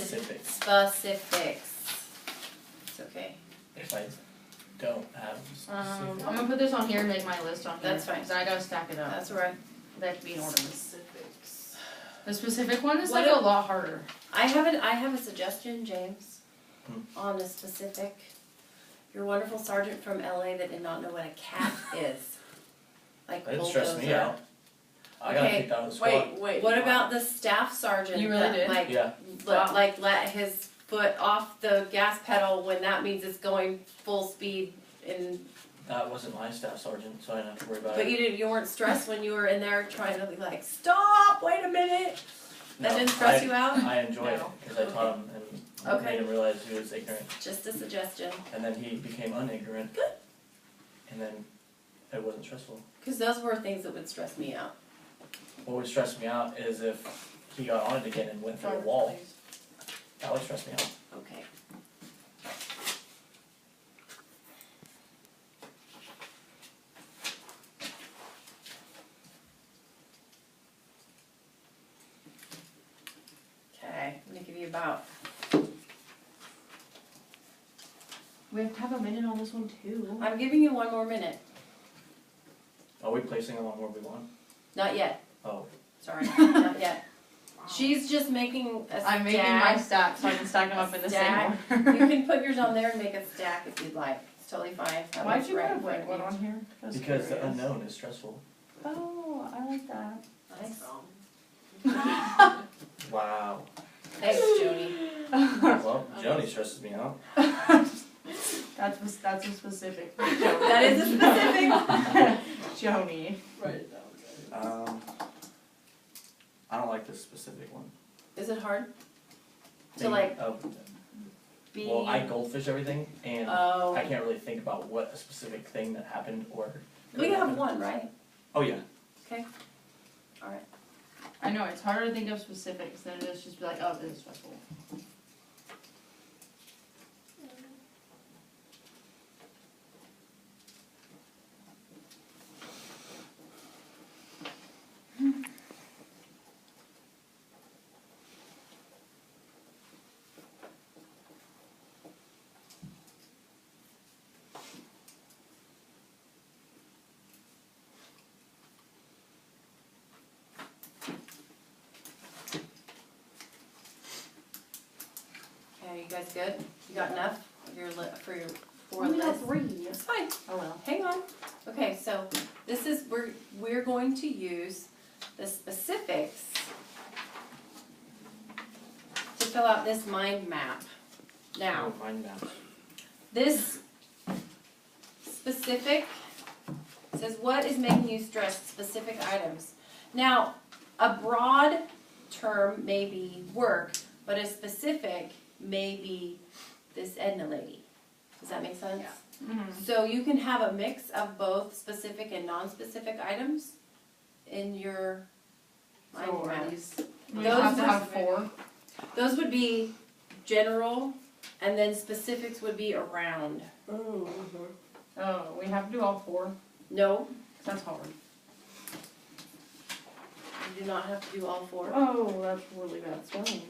Specific. Specifics. It's okay. If I don't have specific. I'm gonna put this on here and make my list on here. That's fine. Cause I gotta stack it up. That's right. They have to be in order. Specifics. The specific one is What like if- a lot harder. I have a suggestion, James, on a specific. Your wonderful sergeant from LA that did not know what a cat is. Like That didn't stress me bulldozer. out. I got Okay, kicked out of the squad. Wait. What about the staff sergeant You really that did? like Yeah. let his foot off the gas pedal when that means it's going full speed and That wasn't my staff sergeant, so I didn't have to worry about but it. you weren't stressed when you were in there trying to be like, stop, wait a minute. That No, didn't stress you out? I enjoyed it No. because I taught him and Okay. made him realize he was ignorant. Just a suggestion. And then he became unignorant. And then it wasn't stressful. Because those were things that would stress me out. What would stress me out is if he got on it again and went through a wall. That would stress me out. Okay. Okay, I'm gonna give you about, We have to have a minute on this one too. I'm giving you one more minute. Are we placing along where we want? Not yet, Oh, sorry, not yet. She's just making a stack. I'm making my stack so I can stack them up in the Stack. same order. You can put yours on there and make a stack if you'd like. It's totally fine. That Why'd one's you right have in front like of one you. on here? Just because the curious. unknown is stressful. Oh, I like that. Nice. Wow. Thanks, Joni. Well, Joni stresses me out. That's a specific. That is a specific. Joni. Write it down, guys. I don't like this specific one. Is it hard to Think like of- be? Well, I goldfish everything, and Oh. I can't really think about what a specific thing that happened or. We could have happen. one, right? Oh yeah. Okay. All right. I know, it's harder to think of specifics than it is just be like, oh, this is stressful. Okay, you guys good? You got enough of your for your four Only got list? 3. It's fine. Oh well. Hang on. Okay, so this is we're going to use the specifics to fill out this mind map. Now, Oh, mind maps. this specific says what is making you stressed, specific items. Now, a broad term may be work, but a specific may be this Edna lady. Does that make sense? Yeah. Mm-hmm. So you can have a mix of both specific and non-specific items in your mind So are map. these, we Those have to are- have 4. Those would be general, and then specifics would be around. Mm-hmm. Oh, we have to do all 4? No, 'Cause that's hard. you do not have to do all 4. Oh, that's really bad spelling.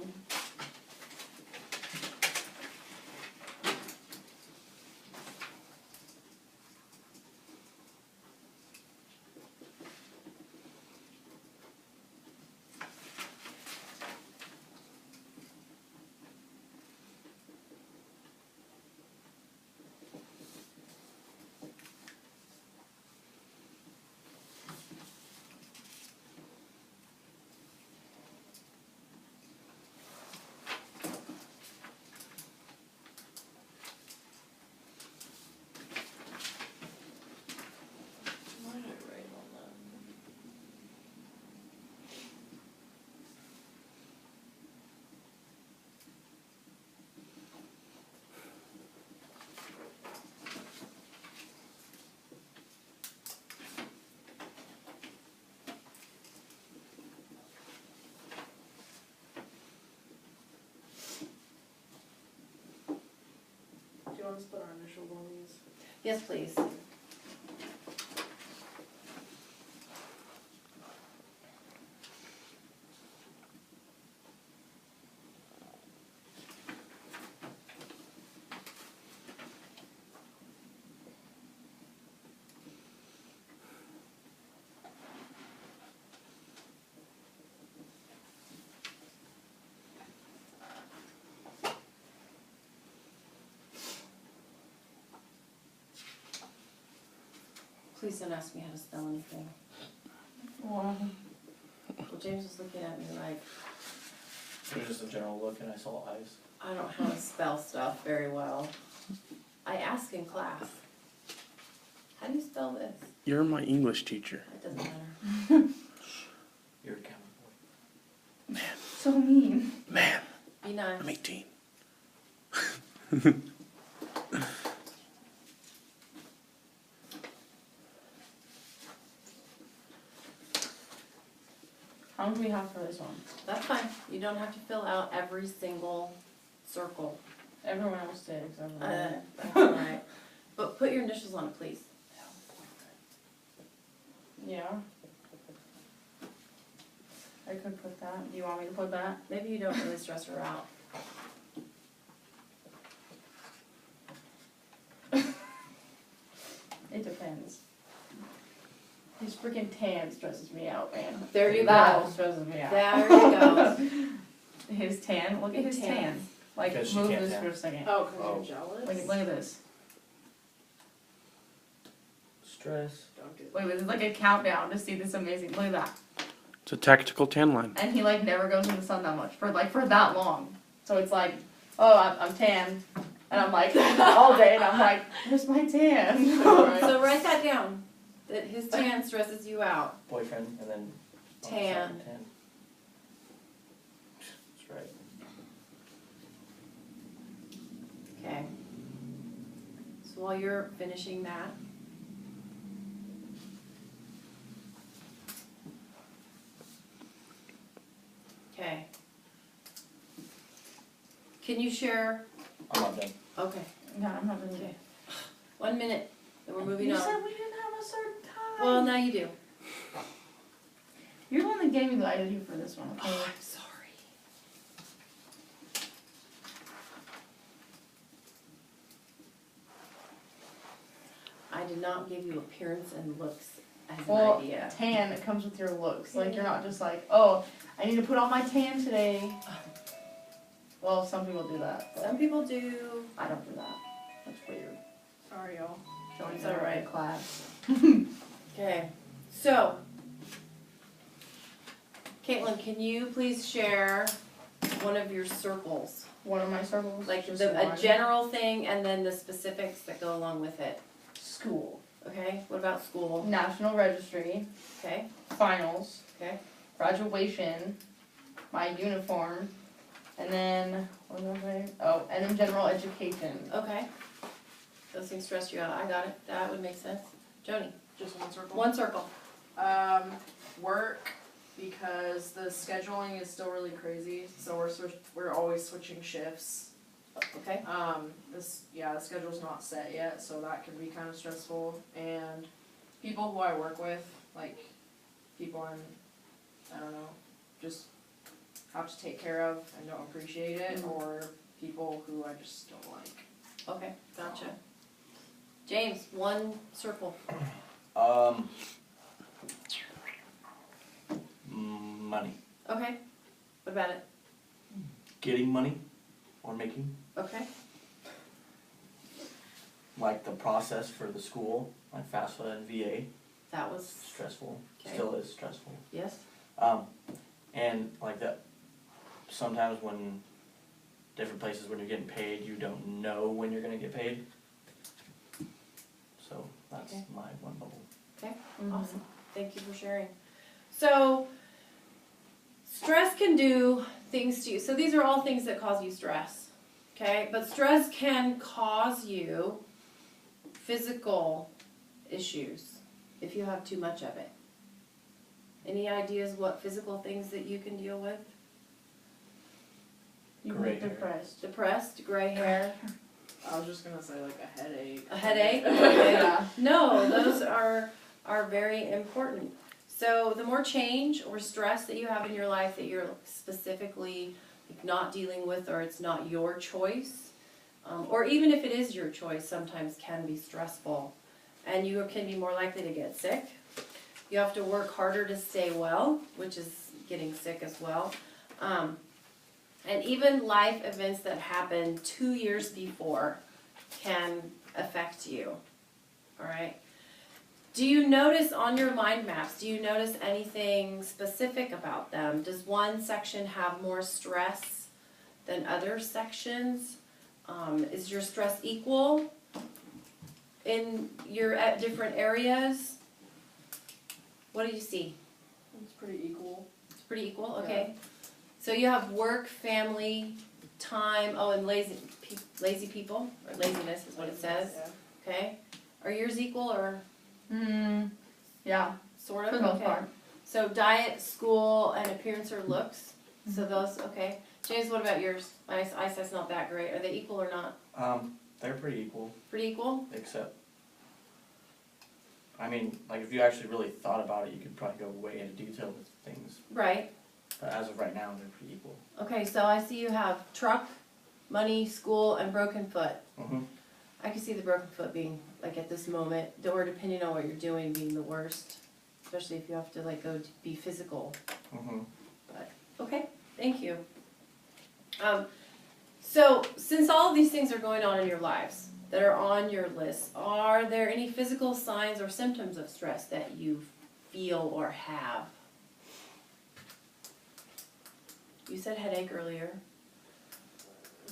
What did I write on that? Do you want us to put our initials on these? Yes, please. Please don't ask me how to spell anything. Wow. Well, James was looking at me like, It was just a general look and I saw eyes. I don't know how to spell stuff very well. I ask in class, how do you spell this? You're my English teacher. It doesn't matter. You're a camera boy. So mean. Man, Be nice. I'm 18. How long do we have for this one? That's fine. You don't have to fill out every single circle. Everyone else did except for me. That's alright. But put your initials on it, please. Yeah. I could put that. Do you want me to put that? Maybe you don't really stress her out. It depends. His freaking tan stresses me out, man. There you That go. stresses me out. There you go. His tan. Look at his Tan. tan. Like, Because she move can't this tan. for a second. Oh, cause Oh. you're jealous? Look at this. Stress. Don't do that. Wait, this is like a countdown to see this amazing. Look at that. It's a tactical tan line. And he like never goes in the sun that much for that long. So it's like, oh, I'm tan, and I'm like all day, and I'm like, where's my tan? So write that down. That his tan stresses you out. Boyfriend and then. Tan. Tan. That's right. Okay. So while you're finishing that. Okay. Can you share? I'm not done. Okay. No, I'm not gonna do Okay. it. 1 minute, then we're moving You on. said we didn't have a certain time. Well, now you do. You're the one that gave me the idea for this one. Okay. Oh, I'm sorry. I did not give you appearance and looks as Well, an idea. tan, it comes with your looks. Like, you're not just like, oh, I need to put on my tan today. Well, some people do that. But Some people do. I don't do that. That's weird. Sorry, y'all. Showing It's that alright. in class. Okay, so, Caitlin, can you please share one of your circles? One of my circles. Like just a one. general thing and then the specifics that go along with it, School. okay? What about school? National registry. Okay, Finals. okay, Graduation. My uniform. And then, what was I saying? Oh, and then general education. okay. Those things stress you out, I got it, that would make sense. Joni, Just one circle? one circle, Work, because the scheduling is still really crazy, so we're always switching shifts. okay? The schedule's not set yet, so that can be kind of stressful, and people who I work with, like, people I don't know, just have to take care of and don't appreciate it, Mhm. or people who I just don't like. Okay, gotcha. James, one circle, Money. okay? What about it? Getting money or making. Okay, Like the process for the school, like FAFSA and VA, that was, stressful. Okay. Still is stressful. yes, And like that, sometimes when different places when you're getting paid, you don't know when you're gonna get paid. So that's Okay. my one bubble. awesome, thank you for sharing. So, stress can do things to you, so these are all things that cause you stress, okay? But stress can cause you physical issues if you have too much of it. Any ideas what physical things that you can deal with? You Gray get hair. depressed. Depressed, gray hair, I was just gonna say like a headache. a headache? Okay. Yeah. No, those are very important. So the more change or stress that you have in your life that you're specifically not dealing with, or it's not your choice, or even if it is your choice, sometimes can be stressful, and you can be more likely to get sick. You have to work harder to stay well, which is getting sick as well. And even life events that happen 2 years before can affect you. All right. Do you notice on your mind maps, do you notice anything specific about them? Does one section have more stress than other sections? Is your stress equal in your at different areas? What do you see? It's pretty equal. It's pretty equal, okay. So you have work, family, time, oh, and lazy people, or laziness is what it says, Yeah. okay? Are yours equal or Yeah, sort of? for the most Okay. part. So diet, school, and appearance or looks, so those, okay. James, what about yours? My eyesight's not that great, are they equal or not? They're pretty equal, Pretty equal? except, I mean, like if you actually really thought about it, you could probably go way into detail with things. Right, But as of right now, they're pretty equal. okay, so I see you have truck, money, school, and broken foot. Mm-hmm. I can see the broken foot being, like at this moment, or depending on what you're doing, being the worst. Especially if you have to like go to be physical. Mm-hmm. Okay, thank you. So since all of these things are going on in your lives that are on your list, are there any physical signs or symptoms of stress that you feel or have? You said headache earlier.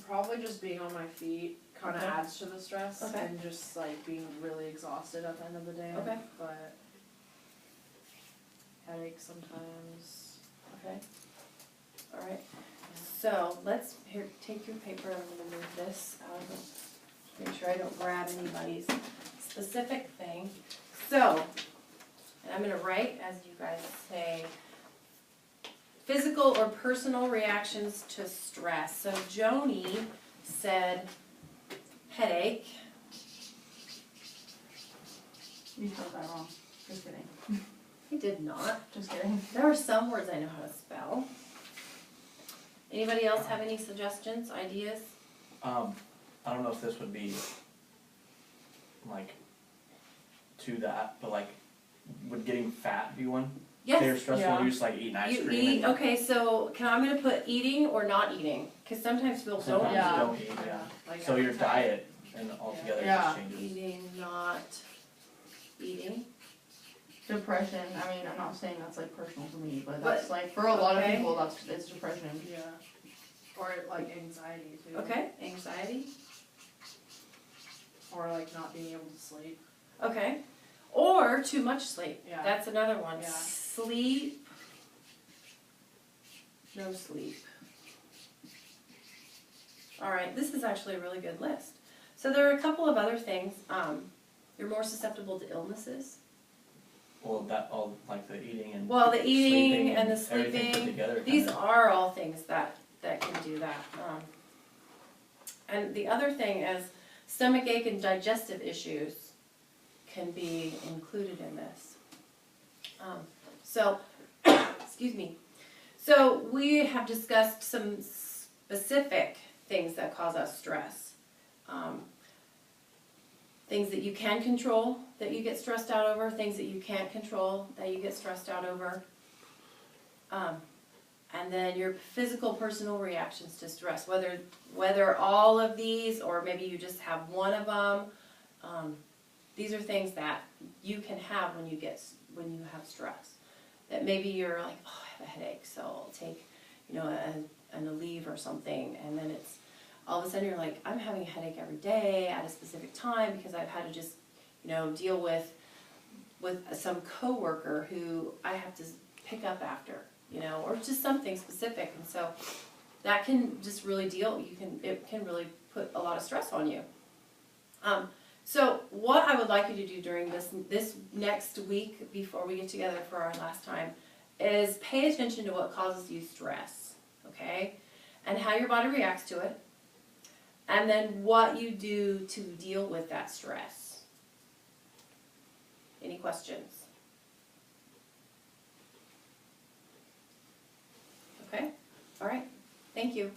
Probably just being on my feet kind of Okay. adds to the stress, Okay. and just like being really exhausted at the end of the day. Okay. But headache sometimes. Okay. All right. So let's here take your paper. I'm going to move this out of the. Make sure I don't grab anybody's specific thing. So, and I'm going to write as you guys say. Physical or personal reactions to stress. So Joni said headache. You spelled that wrong. Just kidding. I did not. Just kidding. There are some words I know how to spell. Anybody else have any suggestions, ideas? I don't know if this would be like to that, but like, would getting fat be one? Say you're Yes. stressful, Yeah. you just like eating ice You cream. eat, and okay, so I'm gonna put eating or not eating, because sometimes people don't Sometimes eat. Yeah. you don't eat, yeah. Like So your every time. diet and altogether Yeah. just changes. Eating, not eating. Depression, I mean, I'm not saying that's like personal to me, but But- that's like, for a lot of okay. people, it's depression. Yeah. Or like anxiety too. Okay, anxiety, Or like not being able to sleep. okay. Or too much sleep, Yeah. that's another one. Yeah. Sleep, no sleep. All right, this is actually a really good list. So there are a couple of other things. You're more susceptible to illnesses. Well, that all like the eating and Well, the eating sleeping and the everything put sleeping, together. these kinda- are all things that can do that. And the other thing is stomach ache and digestive issues can be included in this. So, excuse me. So we have discussed some specific things that cause us stress. Things that you can control that you get stressed out over, things that you can't control that you get stressed out over. And then your physical personal reactions to stress, whether all of these or maybe you just have one of them. These are things that you can have when you have stress. That maybe you're like, oh, I have a headache, so I'll take, a Aleve or something, and then it's all of a sudden you're like, I'm having a headache every day at a specific time because I've had to just, deal with some coworker who I have to pick up after, or just something specific, and so that can just really it can really put a lot of stress on you. So what I would like you to do during this next week before we get together for our last time is pay attention to what causes you stress, okay? And how your body reacts to it. And then what you do to deal with that stress. Any questions? Okay? All right. Thank you.